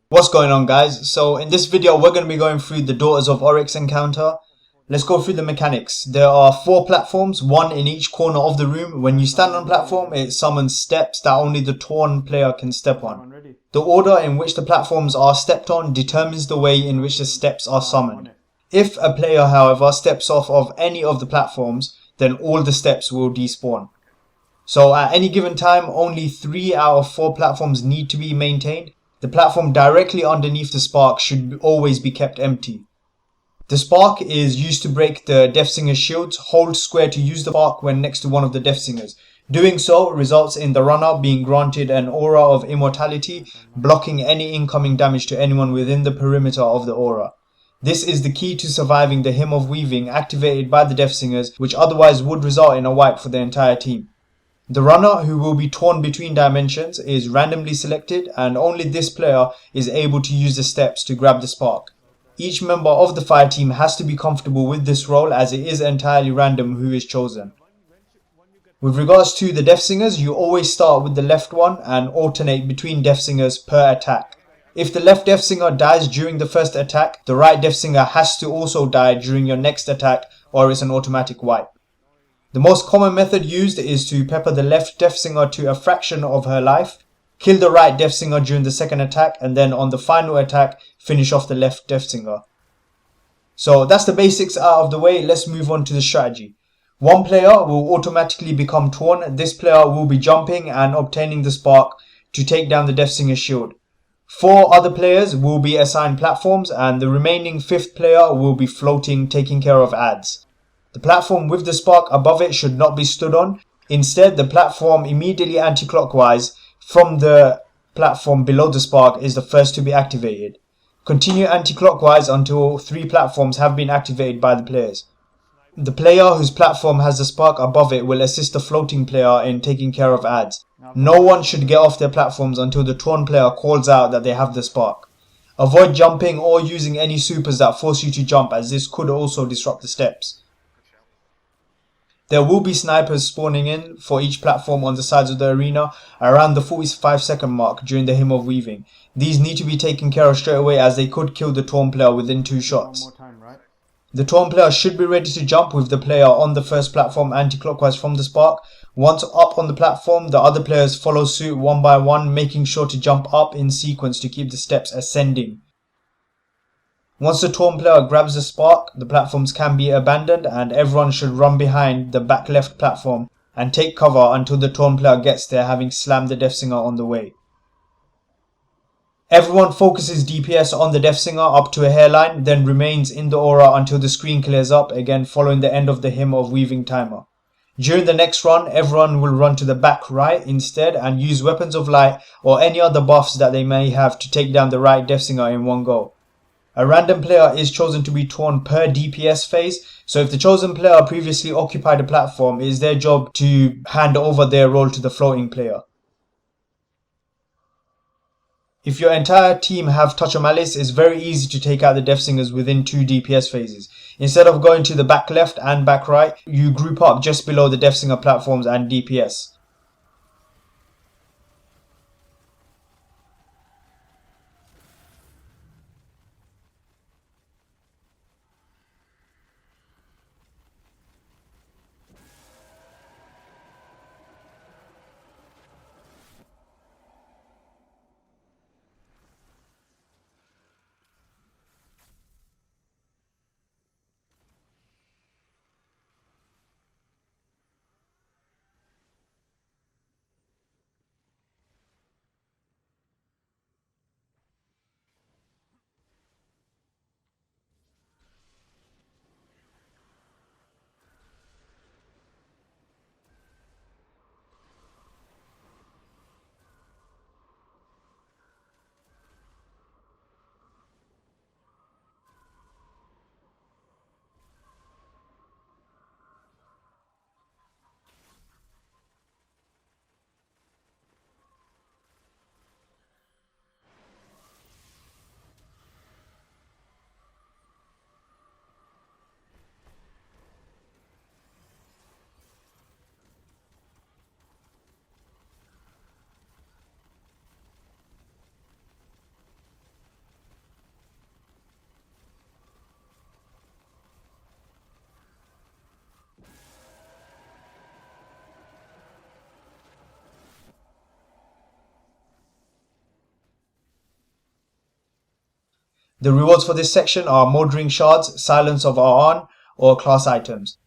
What's going on, guys? So in this video we're going to be going through the Daughters of Oryx encounter. Let's go through the mechanics. There are 4 platforms, one in each corner of the room. When you stand on platform, it summons steps that only the Torn player can step on. The order in which the platforms are stepped on determines the way in which the steps are summoned. If a player, however, steps off of any of the platforms, then all the steps will despawn. So at any given time, only 3 out of 4 platforms need to be maintained. The platform directly underneath the spark should always be kept empty. The spark is used to break the Death Singer's shields. Hold square to use the spark when next to one of the Death Singers. Doing so results in the runner being granted an aura of immortality, blocking any incoming damage to anyone within the perimeter of the aura. This is the key to surviving the Hymn of Weaving activated by the Death Singers, which otherwise would result in a wipe for the entire team. The runner, who will be torn between dimensions, is randomly selected, and only this player is able to use the steps to grab the spark. Each member of the fire team has to be comfortable with this role, as it is entirely random who is chosen. With regards to the Death Singers, you always start with the left one and alternate between Death Singers per attack. If the left Death Singer dies during the first attack, the right Death Singer has to also die during your next attack, or it's an automatic wipe. The most common method used is to pepper the left Death Singer to a fraction of her life, kill the right Death Singer during the second attack, and then on the final attack, finish off the left Death Singer. So that's the basics out of the way. Let's move on to the strategy. One player will automatically become torn. This player will be jumping and obtaining the spark to take down the Death Singer's shield. 4 other players will be assigned platforms, and the remaining 5th player will be floating, taking care of adds. The platform with the spark above it should not be stood on. Instead, the platform immediately anti-clockwise from the platform below the spark is the first to be activated. Continue anti-clockwise until 3 platforms have been activated by the players. The player whose platform has the spark above it will assist the floating player in taking care of adds. No one should get off their platforms until the torn player calls out that they have the spark. Avoid jumping or using any supers that force you to jump, as this could also disrupt the steps. There will be snipers spawning in for each platform on the sides of the arena around the 45-second mark during the Hymn of Weaving. These need to be taken care of straight away, as they could kill the Torn player within 2 shots. The Torn player should be ready to jump with the player on the first platform anti-clockwise from the spark. Once up on the platform, the other players follow suit one by one, making sure to jump up in sequence to keep the steps ascending. Once the Torn player grabs the spark, the platforms can be abandoned, and everyone should run behind the back left platform and take cover until the Torn player gets there, having slammed the Death Singer on the way. Everyone focuses DPS on the Death Singer up to a hairline, then remains in the aura until the screen clears up, again following the end of the Hymn of Weaving timer. During the next run, everyone will run to the back right instead and use Weapons of Light or any other buffs that they may have to take down the right Death Singer in one go. A random player is chosen to be torn per DPS phase, so if the chosen player previously occupied a platform, it is their job to hand over their role to the floating player. If your entire team have Touch of Malice, it's very easy to take out the Death Singers within 2 DPS phases. Instead of going to the back left and back right, you group up just below the Death Singer platforms and DPS. The rewards for this section are Mouldering Shards, Silence of A'an, or class items.